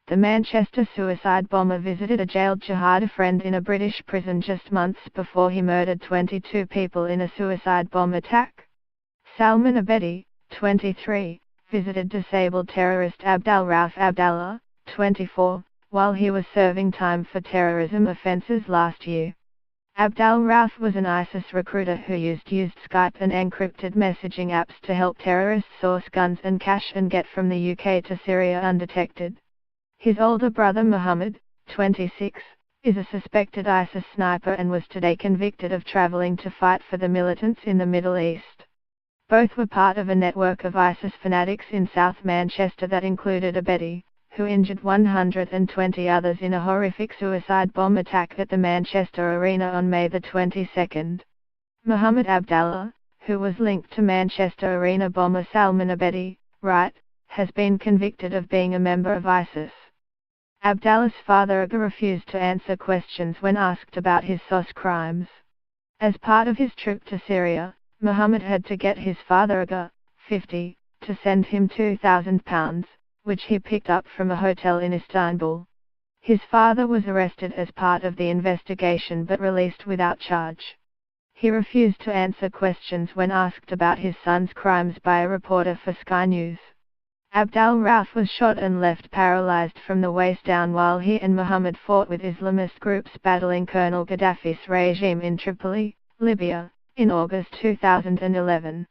The Manchester suicide bomber visited a jailed jihadi friend in a British prison just months before he murdered 22 people in a suicide bomb attack. Salman Abedi, 23, visited disabled terrorist Abdal Rauf Abdallah, 24, while he was serving time for terrorism offences last year. Abdal Rauf was an ISIS recruiter who used Skype and encrypted messaging apps to help terrorists source guns and cash and get from the UK to Syria undetected. His older brother Muhammad, 26, is a suspected ISIS sniper and was today convicted of travelling to fight for the militants in the Middle East. Both were part of a network of ISIS fanatics in South Manchester that included Abedi, who injured 120 others in a horrific suicide bomb attack at the Manchester Arena on May the 22nd. Muhammad Abdallah, who was linked to Manchester Arena bomber Salman Abedi, right, has been convicted of being a member of ISIS. Abdallah's father Aga refused to answer questions when asked about his SOS crimes. As part of his trip to Syria, Muhammad had to get his father Aga, 50, to send him £2,000, which he picked up from a hotel in Istanbul. His father was arrested as part of the investigation but released without charge. He refused to answer questions when asked about his son's crimes by a reporter for Sky News. Abdal Rauf was shot and left paralyzed from the waist down while he and Muhammad fought with Islamist groups battling Colonel Gaddafi's regime in Tripoli, Libya, in August 2011.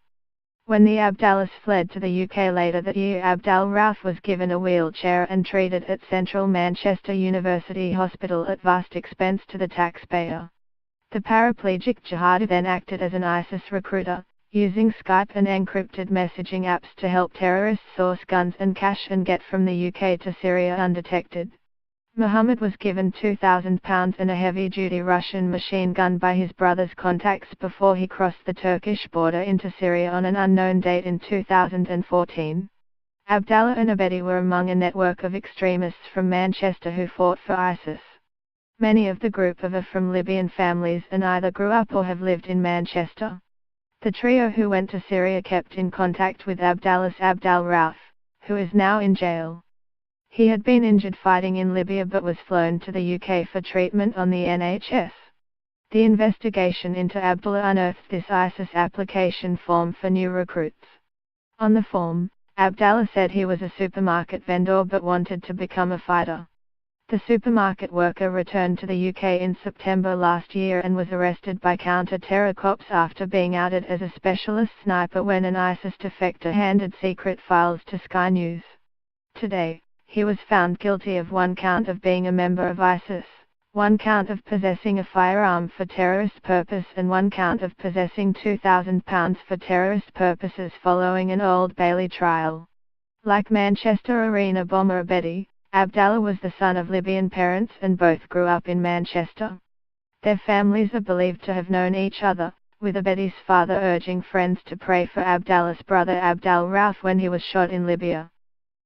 When the Abdallahs fled to the UK later that year, Abdal Rauf was given a wheelchair and treated at Central Manchester University Hospital at vast expense to the taxpayer. The paraplegic jihadi then acted as an ISIS recruiter, using Skype and encrypted messaging apps to help terrorists source guns and cash and get from the UK to Syria undetected. Muhammad was given £2,000 and a heavy-duty Russian machine gun by his brother's contacts before he crossed the Turkish border into Syria on an unknown date in 2014. Abdallah and Abedi were among a network of extremists from Manchester who fought for ISIS. Many of the group are from Libyan families and either grew up or have lived in Manchester. The trio who went to Syria kept in contact with Abdallah's Abdal Rauf, who is now in jail. He had been injured fighting in Libya but was flown to the UK for treatment on the NHS. The investigation into Abdallah unearthed this ISIS application form for new recruits. On the form, Abdallah said he was a supermarket vendor but wanted to become a fighter. The supermarket worker returned to the UK in September last year and was arrested by counter-terror cops after being outed as a specialist sniper when an ISIS defector handed secret files to Sky News. Today, he was found guilty of 1 count of being a member of ISIS, 1 count of possessing a firearm for terrorist purpose and 1 count of possessing £2,000 for terrorist purposes following an Old Bailey trial. Like Manchester Arena bomber Abedi, Abdallah was the son of Libyan parents and both grew up in Manchester. Their families are believed to have known each other, with Abedi's father urging friends to pray for Abdallah's brother Abdal Rauf when he was shot in Libya.